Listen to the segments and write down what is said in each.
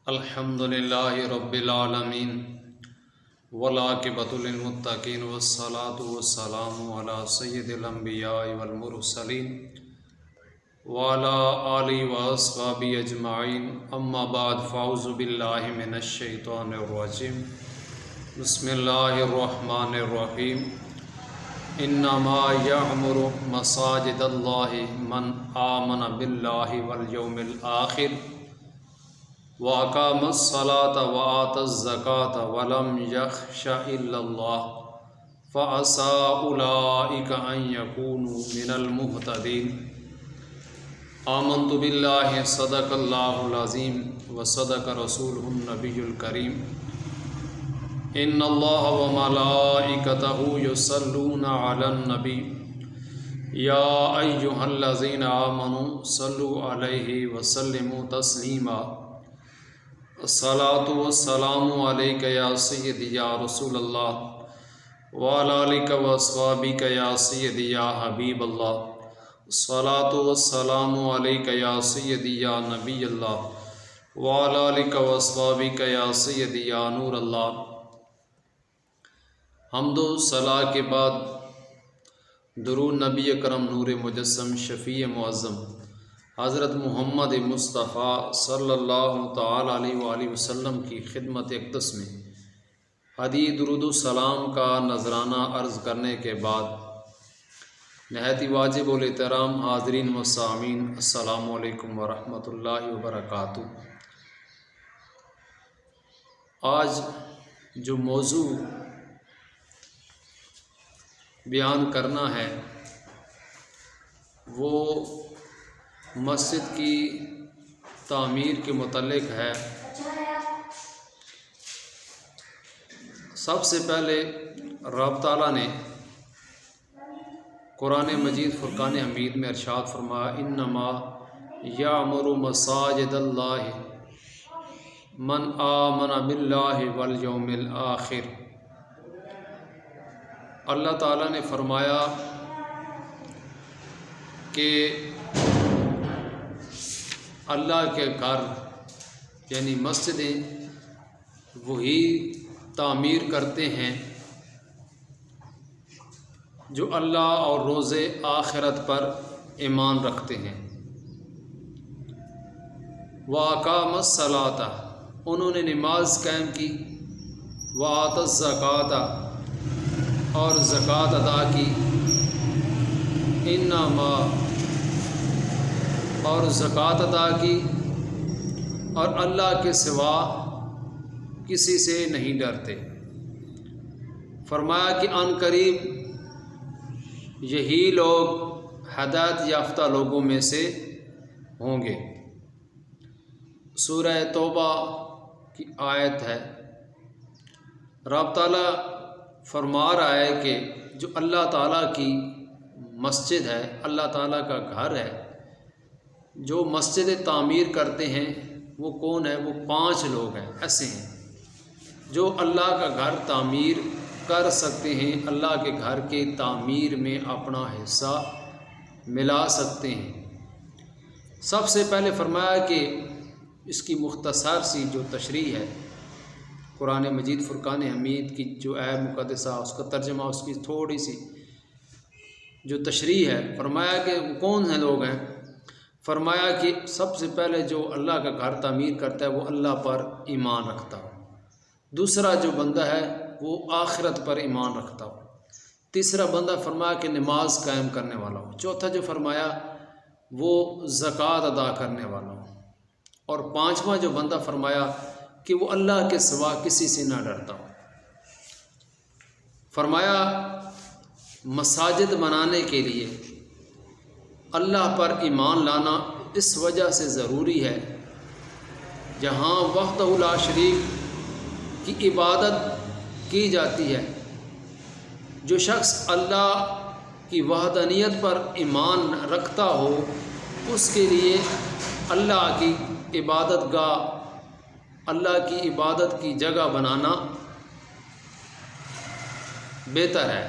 الحمدللہ رب العالمین والعاقبۃ للمتقین والصلاة والسلام علی سید الانبیاء والمرسلین وعلی آلہ واصحابہ اجمعین اما بعد فاعوذ باللہ من الشیطان الرجیم بسم اللہ الرحمن الرحیم انما یعمر مساجد اللہ من آمن باللہ والیوم الآخر وَأَقَامَ الصَّلَاةَ وَآتَى الزَّكَاةَ وَلَمْ يَخْشَ إِلَّا اللَّهَ فَعَسَىٰ أُولَٰئِكَ أَن يَكُونُوا مِنَ الْمُهْتَدِينَ آمَنْتُ بِاللَّهِ صَدَقَ اللَّهُ الْعَظِيمُ وَصَدَقَ رَسُولُهُ النَّبِيُّ الْكَرِيمُ إِنَّ اللَّهَ وَمَلَائِكَتَهُ يُصَلُّونَ عَلَى النَّبِيِّ يَا أَيُّهَا الَّذِينَ آمَنُوا صَلُّوا عَلَيْهِ وَسَلِّمُوا تَسْلِيمًا الصلاۃ والسلام علیک یا سیدی یا رسول اللہ وعلی آلک واصحابک یا سیدی یا حبیب اللہ الصلاۃ والسلام علیک یا سیدی یا نبی اللہ وعلی آلک واصحابک یا سیدی یا نور اللہ۔ حمد و ثنا کے بعد درود نبی اکرم نور مجسم شفیع معظم حضرت محمد مصطفیٰ صلی اللہ تعالی علیہ وآلہ وسلم کی خدمت اقدس میں حدیث درود و سلام کا نذرانہ عرض کرنے کے بعد نہایت واجب الاحترام حاضرین و سامعین، السلام علیکم ورحمۃ اللہ وبرکاتہ۔ آج جو موضوع بیان کرنا ہے وہ مسجد کی تعمیر کے متعلق ہے۔ سب سے پہلے رب تعالیٰ نے قرآن مجید فرقان حمید میں ارشاد فرمایا انما یعمر مساجد اللہ من آمن باللہ والیوم الآخر۔ اللہ تعالیٰ نے فرمایا کہ اللہ کے گھر یعنی مسجدیں وہی تعمیر کرتے ہیں جو اللہ اور روز آخرت پر ایمان رکھتے ہیں۔ وَأَقَامَ الصَّلَاةَ، انہوں نے نماز قائم کی، وَآتَى الزَّكَاةَ، اور زکوٰۃ ادا کی، انما، اور زکوٰۃ ادا کی اور اللہ کے سوا کسی سے نہیں ڈرتے۔ فرمایا کہ عن قریب یہی لوگ ہدایت یافتہ لوگوں میں سے ہوں گے۔ سورہ توبہ کی آیت ہے۔ رب تعالیٰ فرما رہا ہے کہ جو اللہ تعالیٰ کی مسجد ہے، اللہ تعالیٰ کا گھر ہے، جو مسجد تعمیر کرتے ہیں وہ کون ہے؟ وہ 5 لوگ ہیں، ایسے ہیں جو اللہ کا گھر تعمیر کر سکتے ہیں، اللہ کے گھر کے تعمیر میں اپنا حصہ ملا سکتے ہیں۔ سب سے پہلے فرمایا کہ اس کی مختصر سی جو تشریح ہے، قرآن مجید فرقان حمید کی جو آیت مقدسہ اس کا ترجمہ، اس کی تھوڑی سی جو تشریح ہے، فرمایا کہ وہ کون ہیں لوگ ہیں۔ فرمایا کہ سب سے پہلے جو اللہ کا گھر تعمیر کرتا ہے وہ اللہ پر ایمان رکھتا ہو، دوسرا جو بندہ ہے وہ آخرت پر ایمان رکھتا ہو، تیسرا بندہ فرمایا کہ نماز قائم کرنے والا ہو، چوتھا جو فرمایا وہ زکوٰۃ ادا کرنے والا ہو، اور 5واں جو بندہ فرمایا کہ وہ اللہ کے سوا کسی سے نہ ڈرتا ہو۔ فرمایا مساجد بنانے کے لیے اللہ پر ایمان لانا اس وجہ سے ضروری ہے، جہاں وحدہ لا شریک کی عبادت کی جاتی ہے، جو شخص اللہ کی وحدانیت پر ایمان رکھتا ہو اس کے لیے اللہ کی عبادت گاہ، اللہ کی عبادت کی جگہ بنانا بہتر ہے۔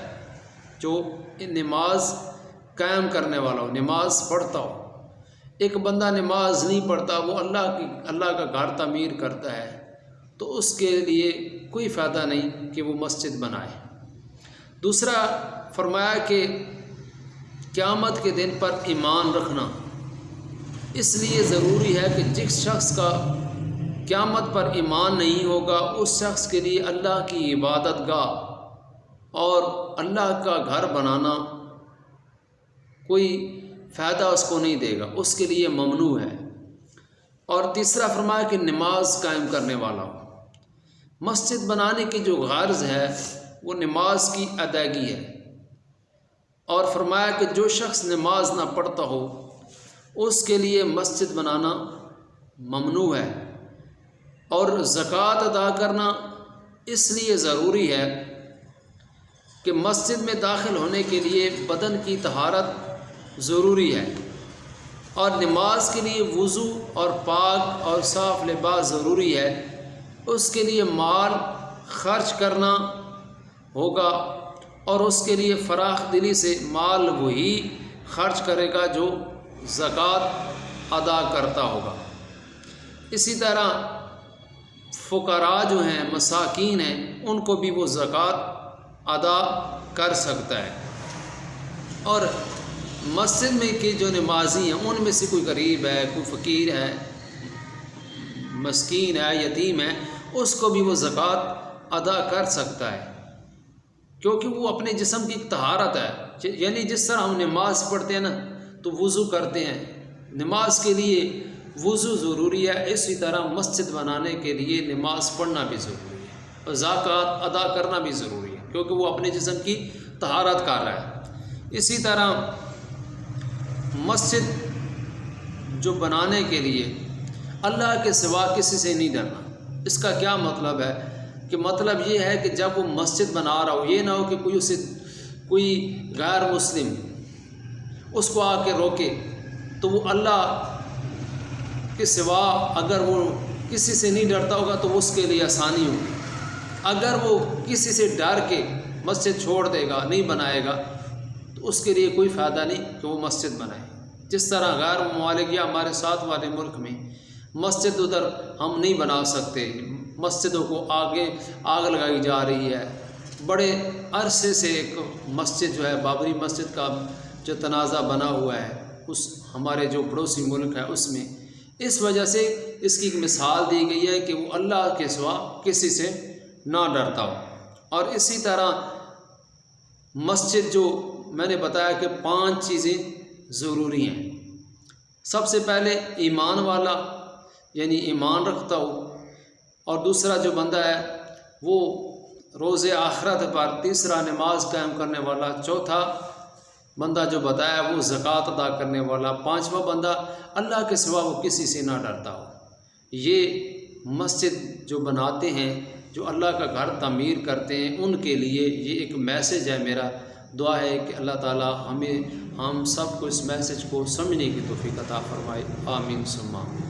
جو نماز قائم کرنے والا ہو، نماز پڑھتا ہو، ایک بندہ نماز نہیں پڑھتا، وہ اللہ کا گھر تعمیر کرتا ہے، تو اس کے لیے کوئی فائدہ نہیں کہ وہ مسجد بنائے۔ دوسرا فرمایا کہ قیامت کے دن پر ایمان رکھنا اس لیے ضروری ہے کہ جس شخص کا قیامت پر ایمان نہیں ہوگا، اس شخص کے لیے اللہ کی عبادت گاہ اور اللہ کا گھر بنانا کوئی فائدہ اس کو نہیں دے گا، اس کے لیے ممنوع ہے۔ اور تیسرا فرمایا کہ نماز قائم کرنے والا ہو۔ مسجد بنانے کی جو غرض ہے وہ نماز کی ادائیگی ہے، اور فرمایا کہ جو شخص نماز نہ پڑھتا ہو اس کے لیے مسجد بنانا ممنوع ہے۔ اور زکوٰۃ ادا کرنا اس لیے ضروری ہے کہ مسجد میں داخل ہونے کے لیے بدن کی طہارت ضروری ہے، اور نماز کے لیے وضو اور پاک اور صاف لباس ضروری ہے۔ اس کے لیے مال خرچ کرنا ہوگا، اور اس کے لیے فراخ دلی سے مال وہی خرچ کرے گا جو زکوٰۃ ادا کرتا ہوگا۔ اسی طرح فقراء جو ہیں، مساکین ہیں، ان کو بھی وہ زکوٰۃ ادا کر سکتا ہے۔ اور مسجد میں کے جو نمازی ہیں ان میں سے کوئی غریب ہے، کوئی فقیر ہے، مسکین ہے، یتیم ہے، اس کو بھی وہ زکوٰۃ ادا کر سکتا ہے، کیونکہ وہ اپنے جسم کی طہارت ہے۔ یعنی جس طرح ہم نماز پڑھتے ہیں نا تو وضو کرتے ہیں، نماز کے لیے وضو ضروری ہے، اسی طرح مسجد بنانے کے لیے نماز پڑھنا بھی ضروری ہے، اور زکوٰۃ ادا کرنا بھی ضروری ہے، کیونکہ وہ اپنے جسم کی طہارت کر رہا ہے۔ اسی طرح مسجد جو بنانے کے لیے اللہ کے سوا کسی سے نہیں ڈرنا۔ اس کا کیا مطلب ہے؟ کہ مطلب یہ ہے کہ جب وہ مسجد بنا رہا ہو، یہ نہ ہو کہ کوئی غیر مسلم اس کو آ کے روکے، تو وہ اللہ کے سوا اگر وہ کسی سے نہیں ڈرتا ہوگا تو اس کے لیے آسانی ہوگی۔ اگر وہ کسی سے ڈر کے مسجد چھوڑ دے گا، نہیں بنائے گا، تو اس کے لیے کوئی فائدہ نہیں کہ وہ مسجد بنائے۔ جس طرح غیر ممالک یا ہمارے ساتھ والے ملک میں مسجد ادھر ہم نہیں بنا سکتے، مسجدوں کو آگ لگائی جا رہی ہے، بڑے عرصے سے ایک مسجد جو ہے بابری مسجد کا جو تنازع بنا ہوا ہے اس ہمارے جو پڑوسی ملک ہے اس میں، اس وجہ سے اس کی ایک مثال دی گئی ہے کہ وہ اللہ کے سوا کسی سے نہ ڈرتا ہو۔ اور اسی طرح مسجد جو میں نے بتایا کہ 5 چیزیں ضروری ہیں۔ سب سے پہلے ایمان والا، یعنی ایمان رکھتا ہو، اور دوسرا جو بندہ ہے وہ روز آخرت پر، تیسرا نماز قائم کرنے والا، چوتھا بندہ جو بتایا وہ زکوٰۃ ادا کرنے والا، 5واں بندہ اللہ کے سوا وہ کسی سے نہ ڈرتا ہو۔ یہ مسجد جو بناتے ہیں، جو اللہ کا گھر تعمیر کرتے ہیں، ان کے لیے یہ ایک میسج ہے۔ میرا دعا ہے کہ اللہ تعالی ہم سب کو اس میسج کو سمجھنے کی توفیق عطا فرمائے۔ آمین ثم آمین۔